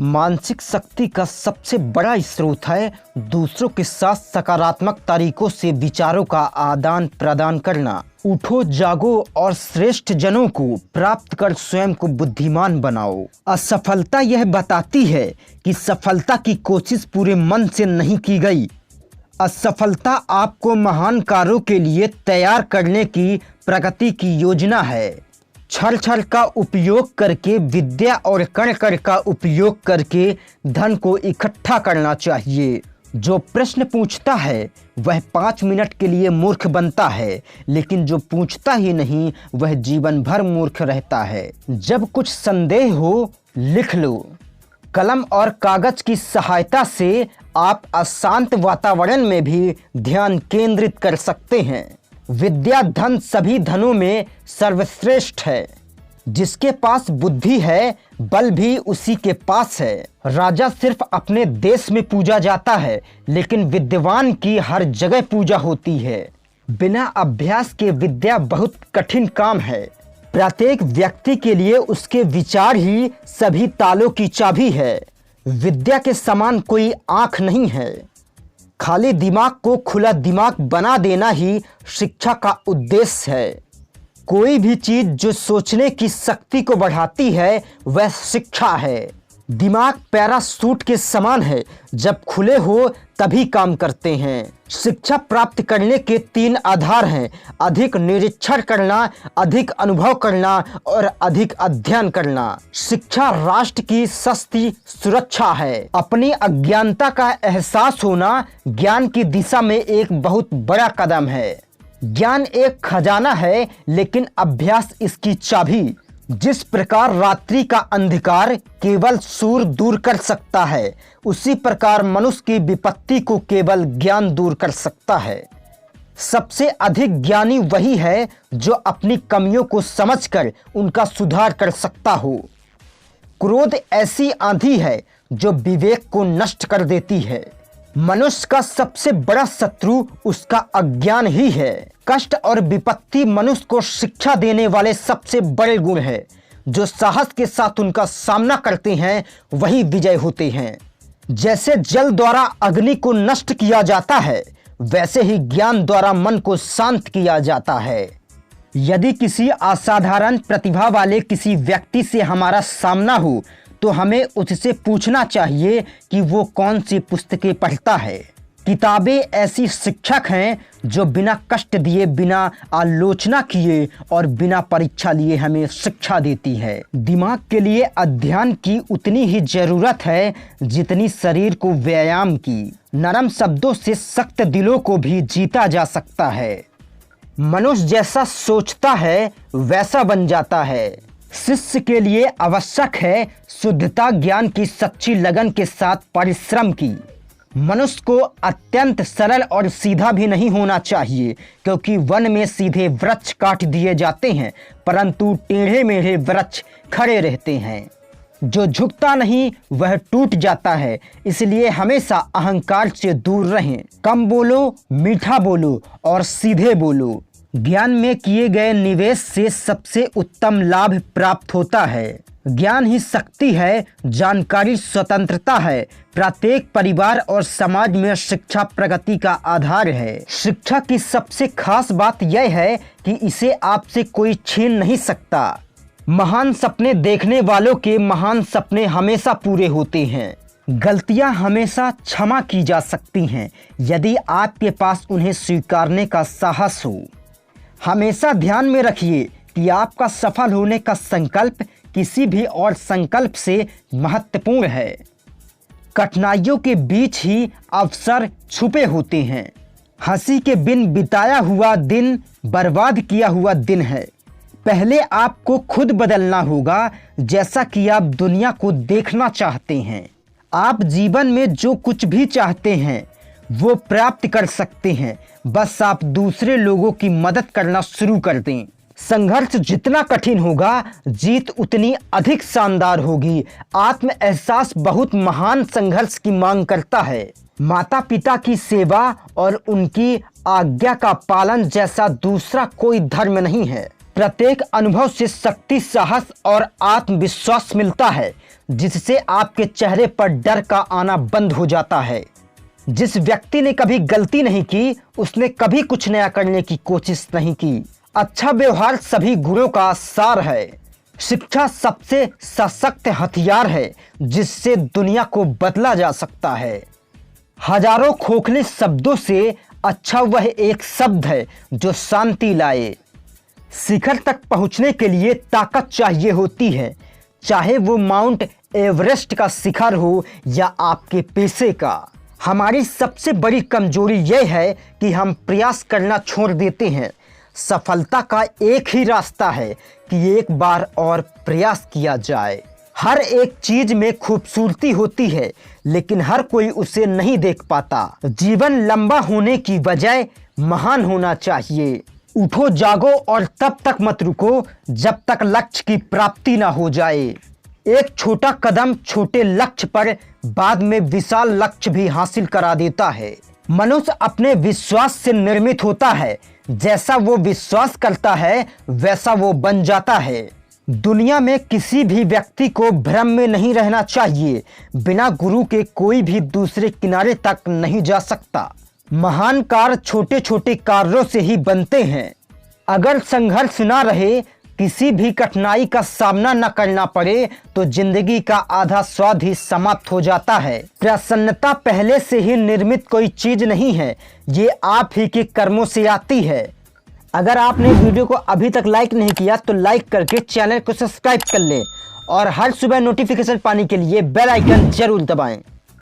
मानसिक शक्ति का सबसे बड़ा स्रोत है दूसरों के साथ सकारात्मक तरीकों से विचारों का आदान प्रदान करना। उठो, जागो और श्रेष्ठ जनों को प्राप्त कर स्वयं को बुद्धिमान बनाओ। असफलता यह बताती है कि सफलता की कोशिश पूरे मन से नहीं की गई। असफलता आपको महान कार्यों के लिए तैयार करने की प्रगति की योजना है। छल छल का उपयोग करके, विद्या और कण का उपयोग करके धन को इकट्ठा करना चाहिए। जो प्रश्न पूछता है वह 5 मिनट के लिए मूर्ख बनता है, लेकिन जो पूछता ही नहीं वह जीवन भर मूर्ख रहता है। जब कुछ संदेह हो, लिख लो। कलम और कागज की सहायता से आप अशांत वातावरण में भी ध्यान केंद्रित कर सकते हैं। विद्या धन सभी धनों में सर्वश्रेष्ठ है। जिसके पास बुद्धि है, बल भी उसी के पास है। राजा सिर्फ अपने देश में पूजा जाता है, लेकिन विद्वान की हर जगह पूजा होती है। बिना अभ्यास के विद्या बहुत कठिन काम है। प्रत्येक व्यक्ति के लिए उसके विचार ही सभी तालों की चाबी है। विद्या के समान कोई आँख नहीं है। खाली दिमाग को खुला दिमाग बना देना ही शिक्षा का उद्देश्य है। कोई भी चीज जो सोचने की शक्ति को बढ़ाती है वह शिक्षा है। दिमाग पैराशूट के समान है, जब खुले हो तभी काम करते हैं। शिक्षा प्राप्त करने के 3 आधार हैं: अधिक निरीक्षण करना, अधिक अनुभव करना और अधिक अध्ययन करना। शिक्षा राष्ट्र की सस्ती सुरक्षा है। अपनी अज्ञानता का एहसास होना ज्ञान की दिशा में एक बहुत बड़ा कदम है। ज्ञान एक खजाना है, लेकिन अभ्यास इसकी चाबी। जिस प्रकार रात्रि का अंधकार केवल सूर्य दूर कर सकता है, उसी प्रकार मनुष्य की विपत्ति को केवल ज्ञान दूर कर सकता है। सबसे अधिक ज्ञानी वही है जो अपनी कमियों को समझकर उनका सुधार कर सकता हो। क्रोध ऐसी आंधी है जो विवेक को नष्ट कर देती है। मनुष्य का सबसे बड़ा शत्रु उसका अज्ञान ही है। कष्ट और विपत्ति मनुष्य को शिक्षा देने वाले सबसे बड़े गुण हैं। जो साहस के साथ उनका सामना करते हैं वही विजय होते हैं। जैसे जल द्वारा अग्नि को नष्ट किया जाता है, वैसे ही ज्ञान द्वारा मन को शांत किया जाता है। यदि किसी असाधारण प्रतिभा वाले किसी व्यक्ति से हमारा सामना हो, तो हमें उससे पूछना चाहिए कि वो कौन सी पुस्तकें पढ़ता है। किताबें ऐसी शिक्षक हैं जो बिना कष्ट दिए, बिना आलोचना किए और बिना परीक्षा लिए हमें शिक्षा देती है। दिमाग के लिए अध्ययन की उतनी ही जरूरत है जितनी शरीर को व्यायाम की। नरम शब्दों से सख्त दिलों को भी जीता जा सकता है। मनुष्य जैसा सोचता है वैसा बन जाता है। शिष्य के लिए आवश्यक है शुद्धता, ज्ञान की सच्ची लगन के साथ परिश्रम की। मनुष्य को अत्यंत सरल और सीधा भी नहीं होना चाहिए, क्योंकि वन में सीधे वृक्ष काट दिए जाते हैं, परंतु टेढ़े मेढ़े वृक्ष खड़े रहते हैं। जो झुकता नहीं वह टूट जाता है। इसलिए हमेशा अहंकार से दूर रहें। कम बोलो, मीठा बोलो और सीधे बोलो। ज्ञान में किए गए निवेश से सबसे उत्तम लाभ प्राप्त होता है। ज्ञान ही शक्ति है, जानकारी स्वतंत्रता है। प्रत्येक परिवार और समाज में शिक्षा प्रगति का आधार है। शिक्षा की सबसे खास बात यह है कि इसे आपसे कोई छीन नहीं सकता। महान सपने देखने वालों के महान सपने हमेशा पूरे होते हैं। गलतियां हमेशा क्षमा की जा सकती हैं, यदि आपके पास उन्हें स्वीकारने का साहस हो। हमेशा ध्यान में रखिए कि आपका सफल होने का संकल्प किसी भी और संकल्प से महत्वपूर्ण है। कठिनाइयों के बीच ही अवसर छुपे होते हैं। हंसी के बिन बिताया हुआ दिन बर्बाद किया हुआ दिन है। पहले आपको खुद बदलना होगा, जैसा कि आप दुनिया को देखना चाहते हैं। आप जीवन में जो कुछ भी चाहते हैं वो प्राप्त कर सकते हैं, बस आप दूसरे लोगों की मदद करना शुरू कर दें। संघर्ष जितना कठिन होगा, जीत उतनी अधिक शानदार होगी। आत्म एहसास बहुत महान संघर्ष की मांग करता है। माता पिता की सेवा और उनकी आज्ञा का पालन जैसा दूसरा कोई धर्म नहीं है। प्रत्येक अनुभव से शक्ति, साहस और आत्मविश्वास मिलता है। जिससे आपके चेहरे पर डर का आना बंद हो जाता है। जिस व्यक्ति ने कभी गलती नहीं की, उसने कभी कुछ नया करने की कोशिश नहीं की। अच्छा व्यवहार सभी गुणों का सार है। शिक्षा सबसे सशक्त हथियार है जिससे दुनिया को बदला जा सकता है। हजारों खोखले शब्दों से अच्छा वह एक शब्द है जो शांति लाए। शिखर तक पहुंचने के लिए ताकत चाहिए होती है, चाहे वो माउंट एवरेस्ट का शिखर हो या आपके पेशे का। हमारी सबसे बड़ी कमजोरी यह है कि हम प्रयास करना छोड़ देते हैं। सफलता का एक ही रास्ता है कि एक बार और प्रयास किया जाए। हर एक चीज में खूबसूरती होती है, लेकिन हर कोई उसे नहीं देख पाता। जीवन लंबा होने की बजाय महान होना चाहिए। उठो जागो और तब तक मत रुको जब तक लक्ष्य की प्राप्ति ना हो जाए। एक छोटा कदम छोटे लक्ष्य पर बाद में विशाल लक्ष्य भी हासिल करा देता है। मनुष्य अपने विश्वास से निर्मित होता है। जैसा वो विश्वास करता है वैसा वो बन जाता है। दुनिया में किसी भी व्यक्ति को भ्रम में नहीं रहना चाहिए। बिना गुरु के कोई भी दूसरे किनारे तक नहीं जा सकता। महान कार्य छोटे छोटे कार्यों से ही बनते हैं। अगर संघर्ष ना रहे, किसी भी कठिनाई का सामना न करना पड़े, तो जिंदगी का आधा स्वाद ही समाप्त हो जाता है। प्रसन्नता पहले से ही निर्मित कोई चीज नहीं है, ये आप ही के कर्मों से आती है। अगर आपने वीडियो को अभी तक लाइक नहीं किया तो लाइक करके चैनल को सब्सक्राइब कर लें और हर सुबह नोटिफिकेशन पाने के लिए बेल आइकन जरूर दबाएं।